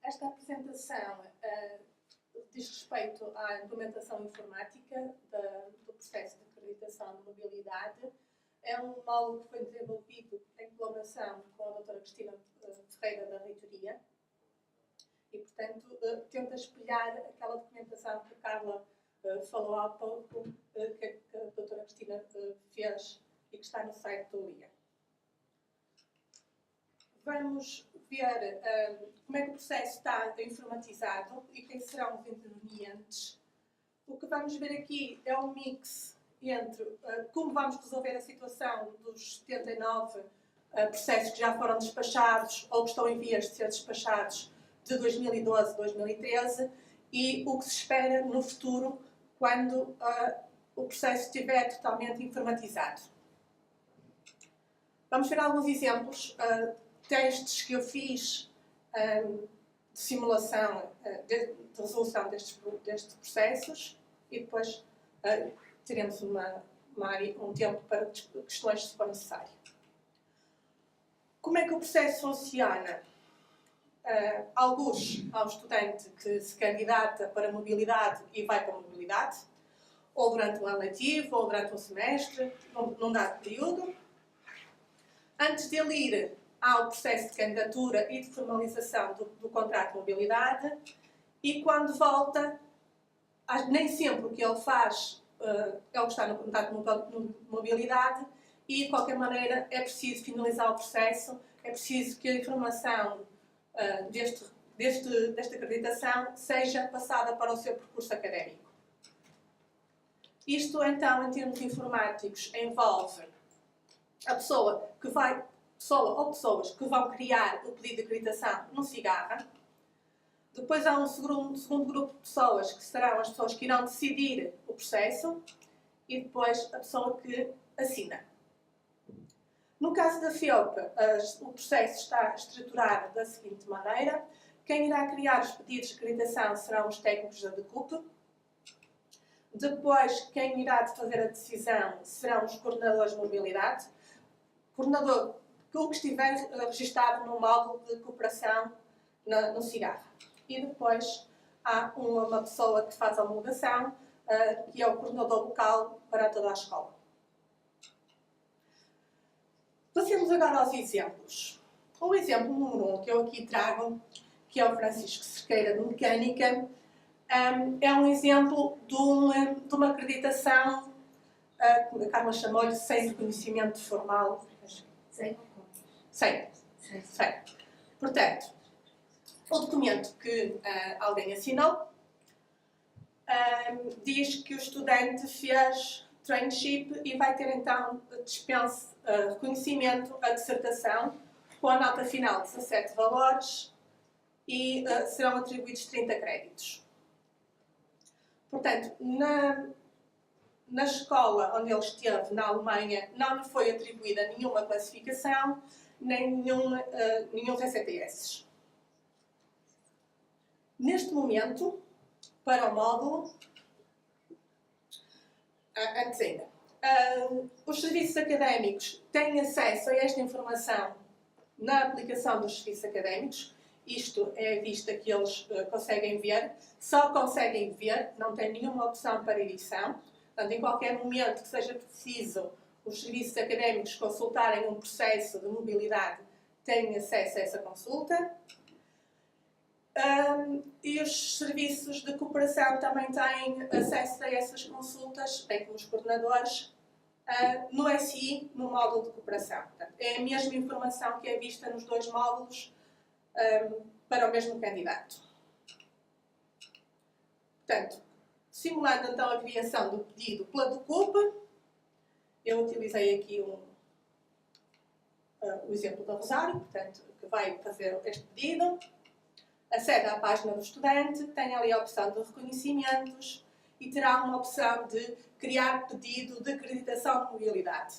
Esta apresentação diz respeito à implementação informática do processo de acreditação de mobilidade. É um módulo que foi desenvolvido em colaboração com a doutora Cristina Ferreira da Reitoria e, portanto, tenta espelhar aquela documentação que a Carla falou há pouco, que a doutora Cristina fez e que está no site do LIA. Vamos ver como é que o processo está informatizado e quem serão os intervenientes. O que vamos ver aqui é um mix entre como vamos resolver a situação dos 79 processos que já foram despachados ou que estão em vias de ser despachados de 2012 a 2013 e o que se espera no futuro quando o processo estiver totalmente informatizado. Vamos ver alguns exemplos. Testes que eu fiz de simulação, de resolução destes processos e depois teremos um tempo para questões se for necessário. Como é que o processo funciona? Alguns há um estudante que se candidata para mobilidade e vai para a mobilidade, ou durante um ano letivo, ou durante um semestre, num dado período. Antes de ele ir, há o processo de candidatura e de formalização do contrato de mobilidade e quando volta, nem sempre o que ele faz é o que está no contrato de mobilidade e, de qualquer maneira, é preciso finalizar o processo, é preciso que a informação desta acreditação seja passada para o seu percurso académico. Isto, então, em termos informáticos, envolve a pessoa que vai ou pessoas que vão criar o pedido de acreditação no Cigarra. Depois há um segundo grupo de pessoas que serão as pessoas que irão decidir o processo e depois a pessoa que assina. No caso da FEOP, o processo está estruturado da seguinte maneira. Quem irá criar os pedidos de acreditação serão os técnicos da DECUP. Depois, quem irá fazer a decisão serão os coordenadores de mobilidade. Coordenador o que estiver registado no módulo de cooperação no Cigarra. E depois há uma pessoa que faz a homologação, que é o coordenador local para toda a escola. Passemos agora aos exemplos. O exemplo número 1 que eu aqui trago, que é o Francisco Cerqueira de Mecânica, é um exemplo de uma acreditação, a Carla chamou-lhe sem reconhecimento formal. Sem. Portanto, o documento que alguém assinou diz que o estudante fez traineeship e vai ter então reconhecimento a dissertação com a nota final de 17 valores e serão atribuídos 30 créditos. Portanto, na escola onde ele esteve, na Alemanha, não lhe foi atribuída nenhuma classificação, nem nenhum VCTS. Neste momento, para o módulo, antes ainda, os serviços académicos têm acesso a esta informação na aplicação dos serviços académicos. Isto é a vista que eles conseguem ver. Só conseguem ver, não tem nenhuma opção para edição. Portanto, em qualquer momento que seja preciso os serviços académicos consultarem um processo de mobilidade, têm acesso a essa consulta. E os serviços de cooperação também têm acesso a essas consultas, bem como os coordenadores, no SI, no módulo de cooperação. Portanto, é a mesma informação que é vista nos dois módulos para o mesmo candidato. Portanto, simulando então a criação do pedido pela DECUP, eu utilizei aqui o exemplo do Rosário, portanto, que vai fazer este pedido. Acede à página do estudante, tem ali a opção de reconhecimentos e terá uma opção de criar pedido de acreditação de mobilidade.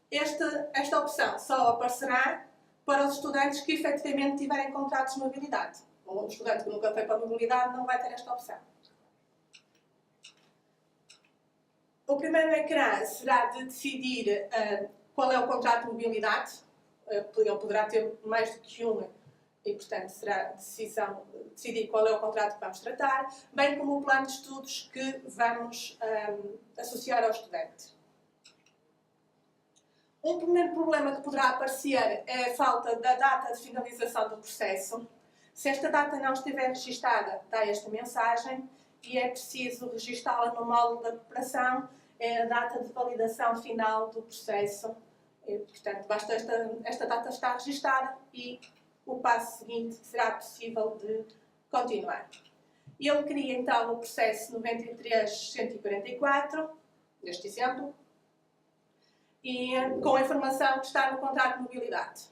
Esta opção só aparecerá para os estudantes que efetivamente tiverem contratos de mobilidade. Um estudante que nunca foi para a mobilidade não vai ter esta opção. O primeiro ecrã será de decidir qual é o contrato de mobilidade. Ele poderá ter mais do que um e, portanto, será decidir qual é o contrato que vamos tratar, bem como o plano de estudos que vamos associar ao estudante. Um primeiro problema que poderá aparecer é a falta da data de finalização do processo. Se esta data não estiver registada, dá esta mensagem e é preciso registá-la no módulo da cooperação, é a data de validação final do processo. E, portanto, basta esta data estar registada e o passo seguinte será possível de continuar. Ele cria então o processo 93.144, neste exemplo, e com a informação que está no contrato de mobilidade.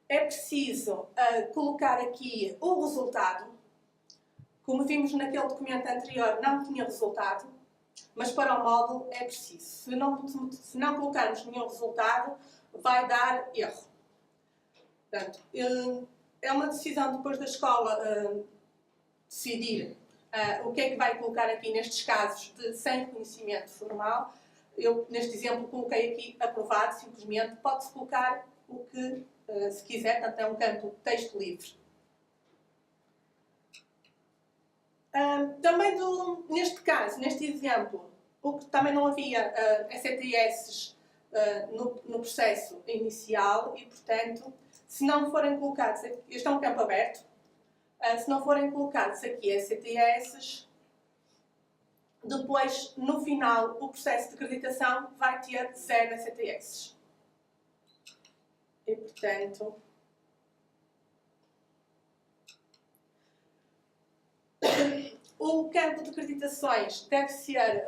É preciso colocar aqui o resultado. Como vimos naquele documento anterior, não tinha resultado, mas para o módulo é preciso. Se não colocarmos nenhum resultado, vai dar erro. Portanto, é uma decisão depois da escola decidir o que é que vai colocar aqui nestes casos sem reconhecimento formal. Eu, neste exemplo, coloquei aqui aprovado, simplesmente. Pode-se colocar o que se quiser, portanto, é um campo texto livre. Também, neste caso, neste exemplo, o que também não havia ECTS no processo inicial e, portanto, se não forem colocados, este é um campo aberto, se não forem colocados aqui ECTS, depois, no final, o processo de acreditação vai ter 0 ECTS. E, portanto, o campo de acreditações deve ser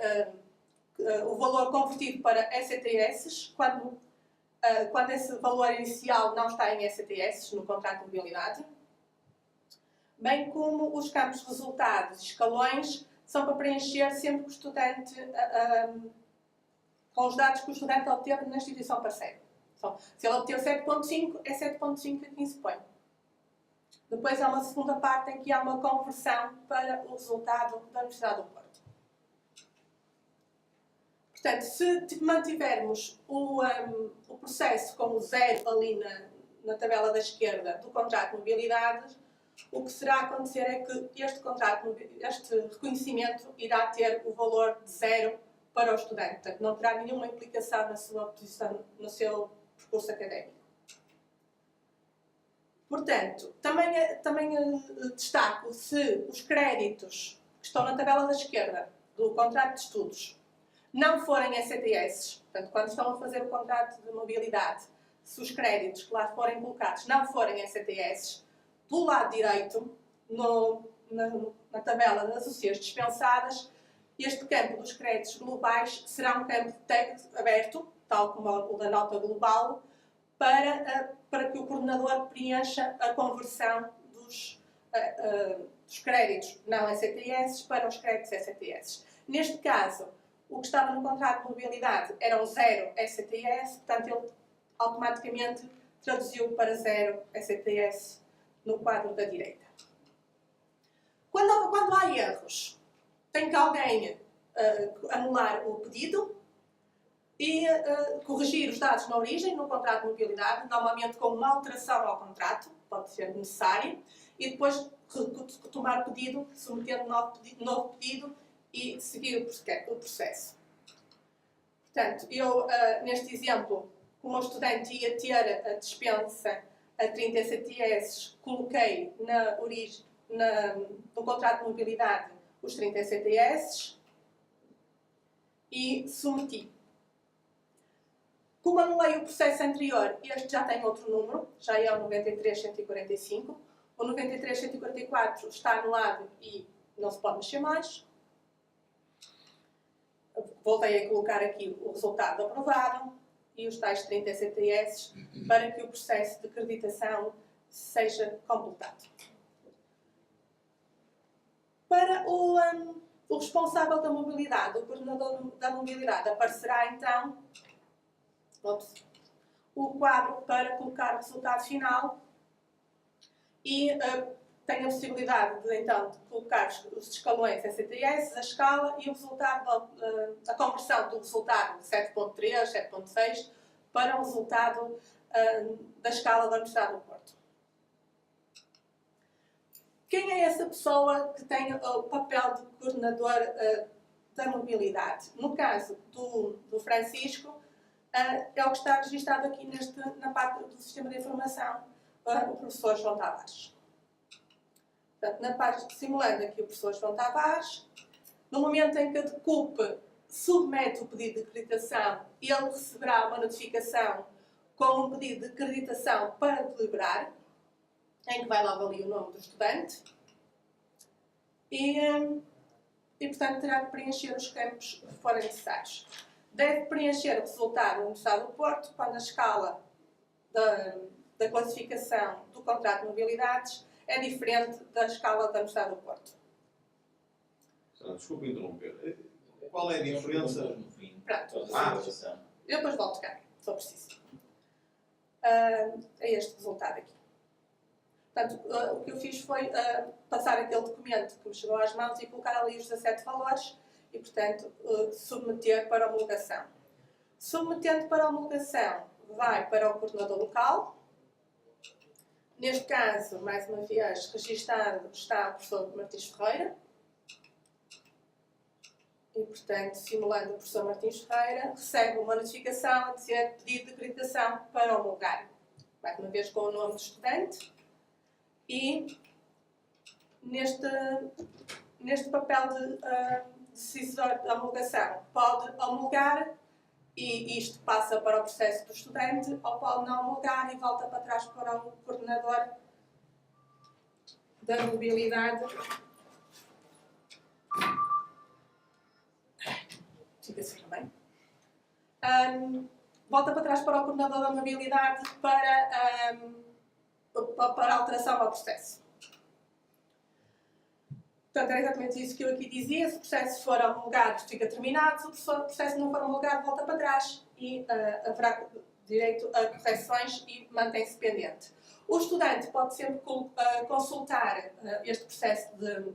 o valor convertido para ECTS quando esse valor inicial não está em ECTS, no contrato de mobilidade, bem como os campos de resultados e escalões são para preencher sempre que o estudante, com os dados que o estudante obteve na instituição parceira. Então, se ele obteve 7.5, é 7.5 aqui se põe. Depois há uma segunda parte em que há uma conversão para o resultado da Universidade do Porto. Portanto, se mantivermos o processo como 0 ali na tabela da esquerda do contrato de mobilidade, o que será acontecer é que este reconhecimento irá ter o valor de 0 para o estudante. Portanto, não terá nenhuma implicação na sua posição, no seu percurso académico. Portanto, também destaco se os créditos que estão na tabela da esquerda do contrato de estudos não forem ECTS, portanto, quando estão a fazer o contrato de mobilidade, se os créditos que lá forem colocados não forem ECTS, do lado direito, na tabela das associações dispensadas, este campo dos créditos globais será um campo de texto aberto, tal como o da nota global, para que o coordenador preencha a conversão dos créditos não ECTS para os créditos ECTS. Neste caso, o que estava no contrato de mobilidade eram 0 ECTS, portanto ele automaticamente traduziu para 0 ECTS no quadro da direita. Quando há erros, tem que alguém anular o pedido e corrigir os dados na origem, no contrato de mobilidade, normalmente com uma alteração ao contrato, pode ser necessário, e depois retomar o pedido, submeter um novo pedido e seguir o processo. Portanto, eu, neste exemplo, como o estudante ia ter a dispensa a 30 ECTS, coloquei no contrato de mobilidade os 30 ECTS e submeti. Como anulei o processo anterior, este já tem outro número, já é o 93.145. O 93.144 está anulado e não se pode mexer mais. Voltei a colocar aqui o resultado aprovado e os tais 30 ECTS para que o processo de acreditação seja completado. Para o responsável da mobilidade, o coordenador da mobilidade, aparecerá então o quadro para colocar o resultado final e tem a possibilidade de então colocar os escalões ECTS, a escala e o resultado, a conversão do resultado 7.3, 7.6 para o resultado da escala da Universidade do Porto. Quem é essa pessoa que tem o papel de coordenador da mobilidade? No caso do Francisco, é o que está registado aqui na parte do sistema de informação, o professor João Tavares. Portanto, na parte simulando aqui o professor João Tavares, no momento em que a DECUP submete o pedido de acreditação, ele receberá uma notificação com um pedido de acreditação para deliberar, em que vai logo ali o nome do estudante, e portanto terá que preencher os campos que forem necessários. Deve preencher o resultado da Universidade do Porto quando a escala da classificação do contrato de mobilidades é diferente da escala da Universidade do Porto. Desculpe interromper. Qual é a diferença? Pronto. Eu depois volto cá, se for preciso. É este resultado aqui. Portanto, o que eu fiz foi passar aquele documento que me chegou às mãos e colocar ali os 17 valores e, portanto, submeter para homologação. Submetendo para homologação, vai para o coordenador local. Neste caso, mais uma vez, registado está o professor Martins Ferreira. E, portanto, simulando o professor Martins Ferreira, recebe uma notificação a dizer pedido de acreditação para homologar. Mais uma vez com o nome do estudante. E neste papel de decisor de homologação, pode homologar e isto passa para o processo do estudante, ou pode não homologar e volta para trás para o coordenador da mobilidade. Fica-se bem. Volta para trás para o coordenador da mobilidade para alteração ao processo. Portanto, é exatamente isso que eu aqui dizia. Se o processo for homologado, fica terminado. Se o processo não for homologado, volta para trás e haverá direito a correções e mantém-se pendente. O estudante pode sempre consultar este processo de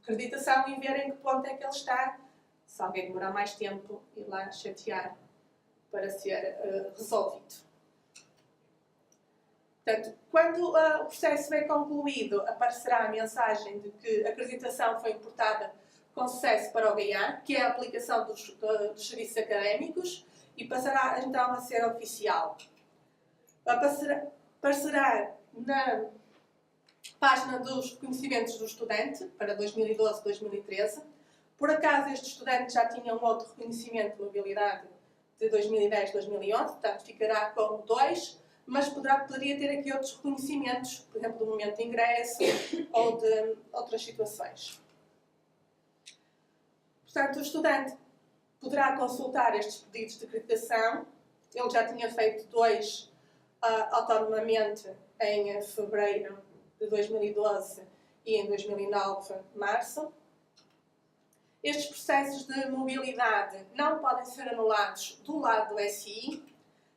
acreditação e ver em que ponto é que ele está. Se alguém demorar mais tempo, ir lá chatear para ser resolvido. Portanto, quando o processo bem concluído, aparecerá a mensagem de que a acreditação foi importada com sucesso para o GAIA, que é a aplicação dos serviços académicos, e passará então a ser oficial. Aparecerá na página dos reconhecimentos do estudante, para 2012-2013. Por acaso, este estudante já tinha um outro reconhecimento de mobilidade de 2010-2011, portanto ficará com 2, mas poderia ter aqui outros reconhecimentos, por exemplo, do momento de ingresso ou de outras situações. Portanto, o estudante poderá consultar estes pedidos de acreditação. Ele já tinha feito 2 autonomamente em fevereiro de 2012 e em 2009, março. Estes processos de mobilidade não podem ser anulados do lado do SI,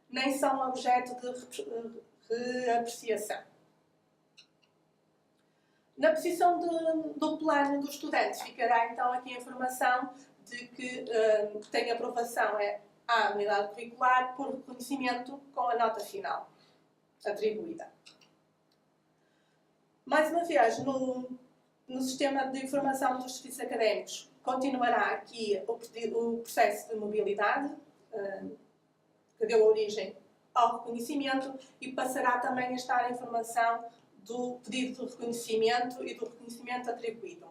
nem são objeto de reapreciação. Na posição do plano do estudante ficará então aqui a informação de que tem aprovação à unidade curricular por reconhecimento com a nota final atribuída. Mais uma vez, no sistema de informação dos serviços académicos, continuará aqui o processo de mobilidade, que deu origem ao reconhecimento, e passará também a estar a informação do pedido de reconhecimento e do reconhecimento atribuído.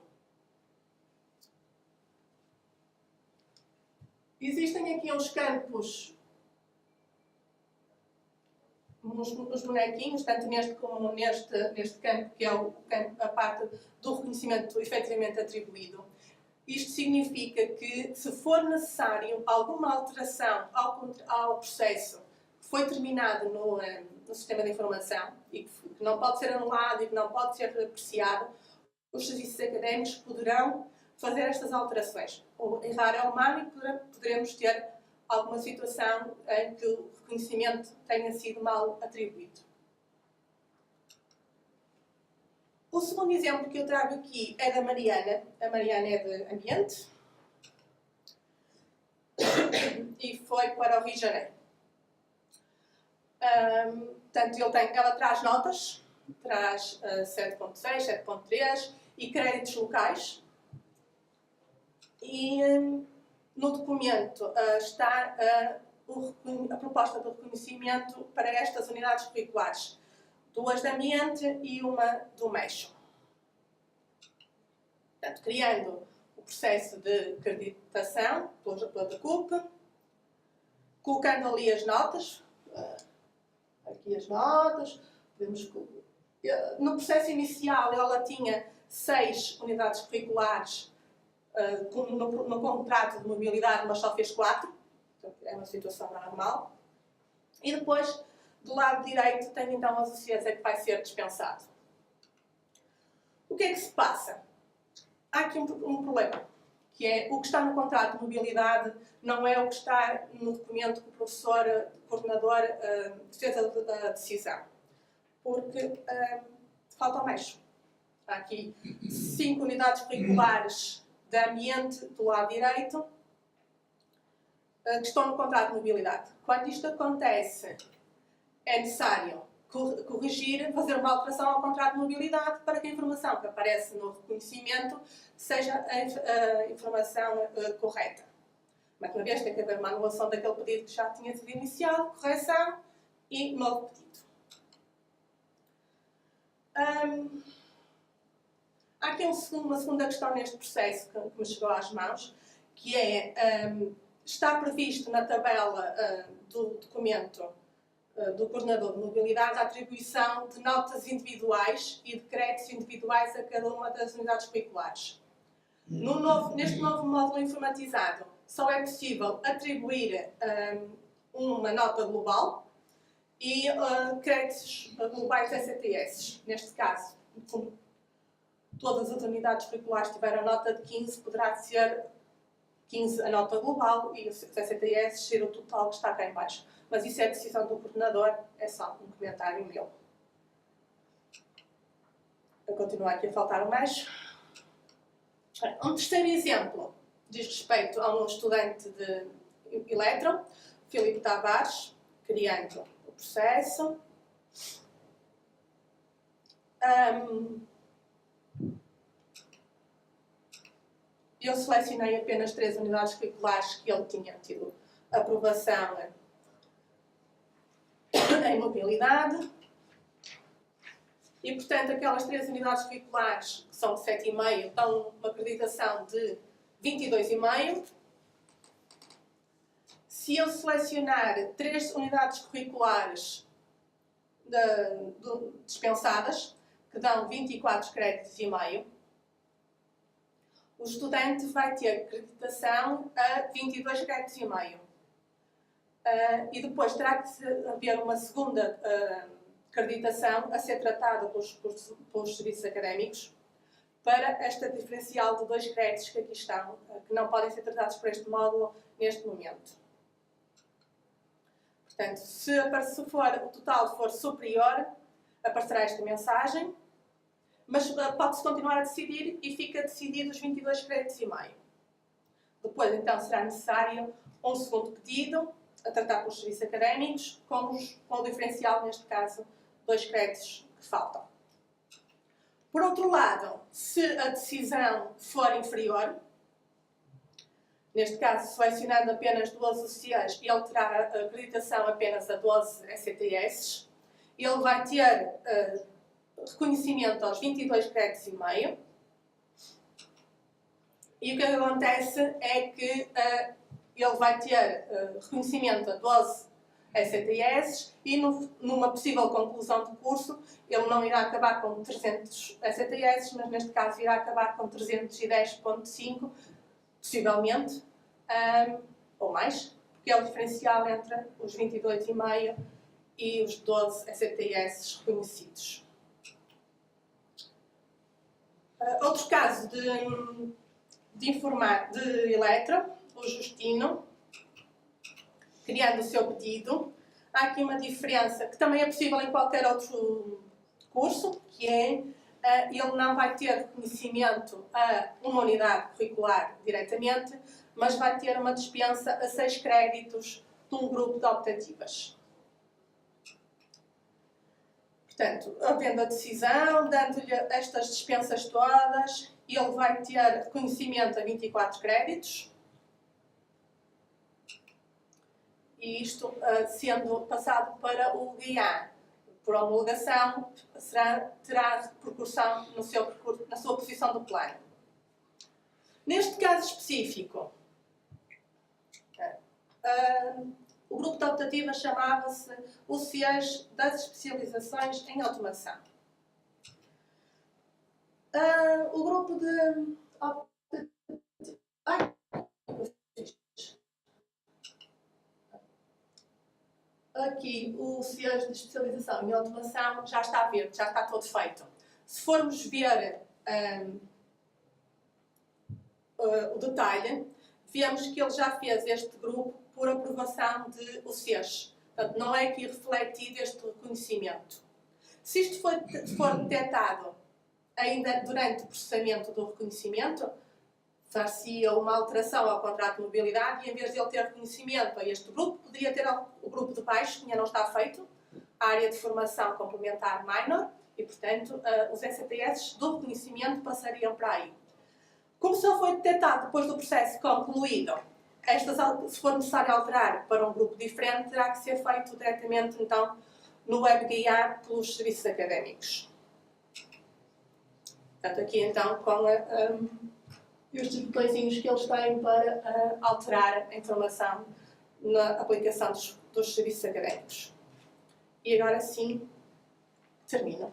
Existem aqui uns campos, uns bonequinhos, tanto neste como neste campo, que é a parte do reconhecimento efetivamente atribuído. Isto significa que, se for necessário alguma alteração ao processo que foi terminado no sistema de informação e que não pode ser anulado e que não pode ser apreciado, os serviços académicos poderão fazer estas alterações. O errar é humano e poderemos ter alguma situação em que o reconhecimento tenha sido mal atribuído. O segundo exemplo que eu trago aqui é da Mariana. A Mariana é de Ambiente e foi para o Rio de Janeiro. Portanto, ela traz notas traz 7.6, 7.3 e créditos locais. E no documento está a proposta de reconhecimento para estas unidades curriculares. 2 de ambiente e 1 do MESH. Portanto, criando o processo de acreditação pela DACUP, colocando ali as notas, aqui as notas, no processo inicial ela tinha 6 unidades curriculares no contrato de mobilidade, mas só fez 4, portanto, é uma situação normal. E depois, do lado direito, tem então as associações que vai ser dispensado. O que é que se passa? Há aqui um problema, que é o que está no contrato de mobilidade não é o que está no documento que o professor, coordenador, fez a decisão. Porque falta o MESH. Há aqui 5 unidades curriculares de ambiente do lado direito que estão no contrato de mobilidade. Quando isto acontece, é necessário corrigir, fazer uma alteração ao contrato de mobilidade para que a informação que aparece no reconhecimento seja a informação correta. Mas, uma vez, tem que haver uma anulação daquele pedido que já tinha sido iniciado, correção e novo pedido. Há aqui uma segunda questão neste processo que me chegou às mãos, que é, está previsto na tabela do documento do coordenador de mobilidade a atribuição de notas individuais e de créditos individuais a cada uma das unidades curriculares. Neste novo módulo informatizado, só é possível atribuir uma nota global e créditos globais ECTS. Neste caso, como todas as unidades curriculares tiveram nota de 15, poderá ser 15 a nota global e os ECTS ser o total que está cá em baixo. Mas isso é decisão do coordenador, é só um comentário meu. Eu continuo aqui a faltar o mais. Um terceiro exemplo diz respeito a um estudante de eletro, Filipe Tavares, criando o processo. Eu selecionei apenas 3 unidades curriculares que ele tinha tido aprovação em mobilidade. E, portanto, aquelas 3 unidades curriculares, que são de 7,5, dão uma acreditação de 22,5. Se eu selecionar 3 unidades curriculares dispensadas, que dão 24 créditos e meio, o estudante vai ter acreditação a 22 créditos e meio. E depois terá que haver uma segunda acreditação a ser tratada pelos serviços académicos para esta diferencial de 2 créditos que aqui estão, que não podem ser tratados por este módulo neste momento. Portanto, se o total for superior, aparecerá esta mensagem, mas pode-se continuar a decidir e fica decidido os 22 créditos e meio. Depois, então, será necessário um segundo pedido a tratar pelos serviços académicos, com o diferencial, neste caso, 2 créditos que faltam. Por outro lado, se a decisão for inferior, neste caso, selecionando apenas 12 UCAs, ele terá a acreditação apenas a 12 ECTS, ele vai ter reconhecimento aos 22 créditos e meio. E o que acontece é que ele vai ter reconhecimento a 12 ECTS e numa possível conclusão de curso ele não irá acabar com 300 ECTS, mas neste caso irá acabar com 310,5, possivelmente, ou mais, porque é o diferencial entre os 22,5 e os 12 ECTS reconhecidos. Outro caso de eletro, o Justino, criando o seu pedido. Há aqui uma diferença que também é possível em qualquer outro curso, que é ele não vai ter reconhecimento a uma unidade curricular diretamente, mas vai ter uma dispensa a 6 créditos de um grupo de optativas. Portanto, havendo a decisão, dando-lhe estas dispensas todas, ele vai ter reconhecimento a 24 créditos. E isto, sendo passado para o GIA por homologação, terá repercussão na sua posição do plano. Neste caso específico, o grupo de optativa chamava-se o CIES das especializações em automação. O grupo de aqui o CIES de especialização em automação já está verde, já está todo feito. Se formos ver o detalhe, vemos que ele já fez este grupo por aprovação de OCEs. Portanto, não é aqui refletido este reconhecimento. Se isto for detectado ainda durante o processamento do reconhecimento, far-se-ia uma alteração ao contrato de mobilidade e, em vez de ele ter reconhecimento a este grupo, poderia ter o grupo de baixo, que ainda não está feito, a área de formação complementar minor, e, portanto, os STS do reconhecimento passariam para aí. Como só foi detectado depois do processo concluído, se for necessário alterar para um grupo diferente, terá que ser feito diretamente, então, no WebGuiar pelos serviços académicos. Portanto, aqui, então, com estes botõezinhos que eles têm para alterar a informação na aplicação dos serviços académicos. E agora sim, termino.